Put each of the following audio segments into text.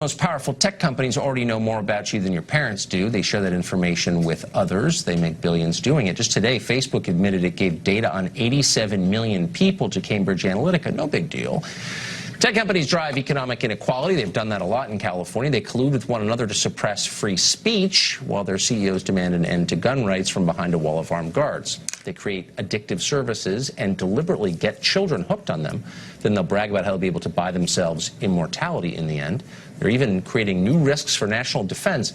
Most powerful tech companies already know more about you than your parents do. They share that information with others. They make billions doing it. Just today, Facebook admitted it gave data on 87 million people to Cambridge Analytica. No big deal. Tech companies drive economic inequality. They've done that a lot in California. They collude with one another to suppress free speech, while their CEOs demand an end to gun rights from behind a wall of armed guards. They create addictive services and deliberately get children hooked on them. Then they'll brag about how they'll be able to buy themselves immortality in the end. They're even creating new risks for national defense.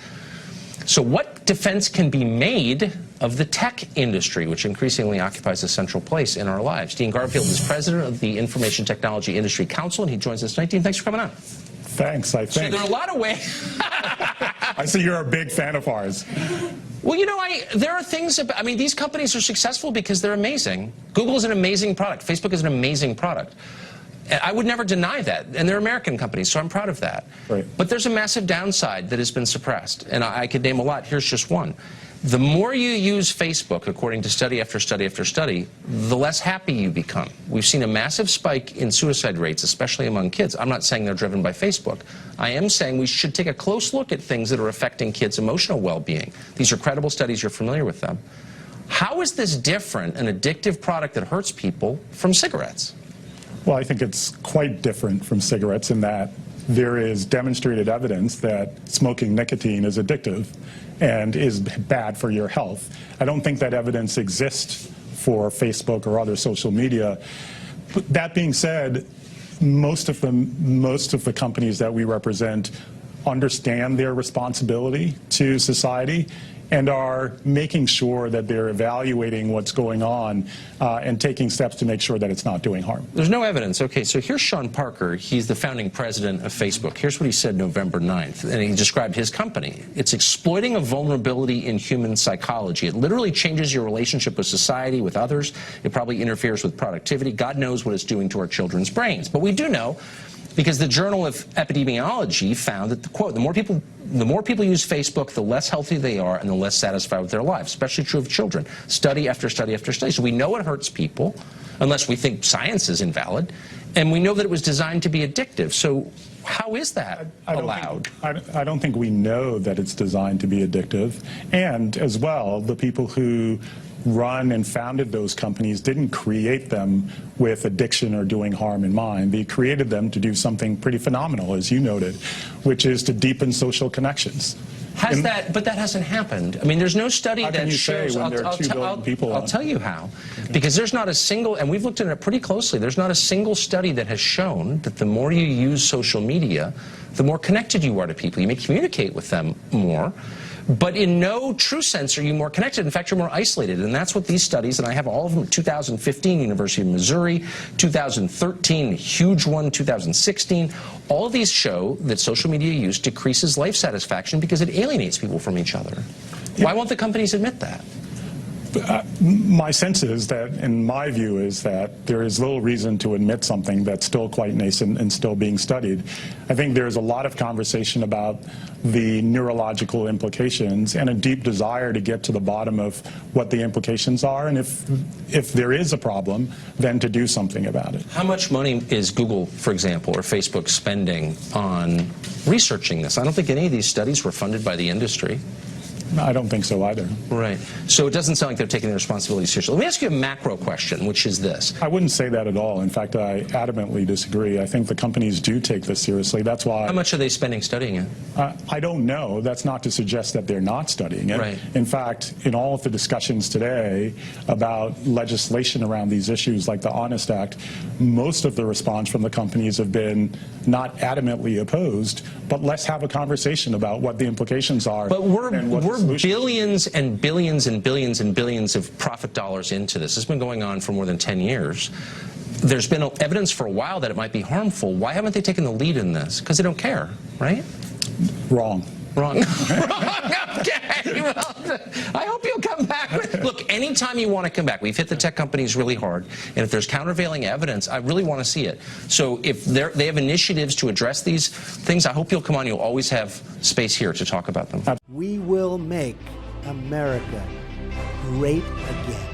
So what defense can be made of the tech industry, which increasingly occupies a central place in our lives? Dean Garfield is president of the Information Technology Industry Council, and he joins us tonight. Dean, thanks for coming on. Thanks, I think. So there are a lot of ways. I see you're a big fan of ours. Well, you know, there are things about, I mean, these companies are successful because they're amazing. Google is an amazing product. Facebook is an amazing product. I would never deny that, and they're American companies, so I'm proud of that. Right. But there's a massive downside that has been suppressed, and I could name a lot. Here's just one. The more you use Facebook, according to study after study after study, the less happy you become. We've seen a massive spike in suicide rates, especially among kids. I'm not saying they're driven by Facebook. I am saying we should take a close look at things that are affecting kids' emotional well-being. These are credible studies. You're familiar with them. How is this different, an addictive product that hurts people, from cigarettes? Well, I think it's quite different from cigarettes in that there is demonstrated evidence that smoking nicotine is addictive and is bad for your health. I don't think that evidence exists for Facebook or other social media. But that being said, most of the companies that we represent understand their responsibility to society and are making sure that they're evaluating what's going on and taking steps to make sure that it's not doing harm. There's no evidence. Okay, so here's Sean Parker. He's the founding president of Facebook. Here's what he said November 9th, and he described his company. It's exploiting a vulnerability in human psychology. It literally changes your relationship with society, with others. It probably interferes with productivity. God knows what it's doing to our children's brains. But we do know, because the Journal of Epidemiology found that, quote, the more people use Facebook, the less healthy they are and the less satisfied with their lives, especially true of children. Study after study after study. So we know it hurts people, unless we think science is invalid, and we know that it was designed to be addictive. So how is that allowed? I don't think we know that it's designed to be addictive. And as well, the people who run and founded those companies didn't create them with addiction or doing harm in mind. They created them to do something pretty phenomenal, as you noted, which is to deepen social connections. But that hasn't happened. I mean, there's no study that shows. I'll tell you how. Okay. Because there's not a single, and we've looked at it pretty closely, there's not a single study that has shown that the more you use social media, the more connected you are to people. You may communicate with them more, but in no true sense are you more connected. In fact, you're more isolated. And that's what these studies, and I have all of them, 2015, University of Missouri, 2013, huge one, 2016, all of these show that social media use decreases life satisfaction because it alienates people from each other. Yeah. Why won't the companies admit that? My sense is that, and my view is that there is little reason to admit something that's still quite nascent and still being studied. I think there's a lot of conversation about the neurological implications and a deep desire to get to the bottom of what the implications are, and if there is a problem, then to do something about it. How much money is Google, for example, or Facebook spending on researching this? I don't think any of these studies were funded by the industry. I don't think so either. Right. So it doesn't sound like they're taking their responsibility seriously. Let me ask you a macro question, which is this. I wouldn't say that at all. In fact, I adamantly disagree. I think the companies do take this seriously. That's why. How much are they spending studying it? I don't know. That's not to suggest that they're not studying it. Right. In fact, in all of the discussions today about legislation around these issues like the Honest Act, most of the response from the companies have been not adamantly opposed, but let's have a conversation about what the implications are. But we're billions and billions and billions and billions of profit dollars into this. It's been going on for more than 10 years. There's been evidence for a while that it might be harmful. Why haven't they taken the lead in this? Because they don't care, right? Wrong. Wrong. Wrong. Okay. Well, I hope you'll come back. Look, anytime you want to come back, we've hit the tech companies really hard, and if there's countervailing evidence, I really want to see it. So if they have initiatives to address these things, I hope you'll come on. You'll always have space here to talk about them. We will make America great again.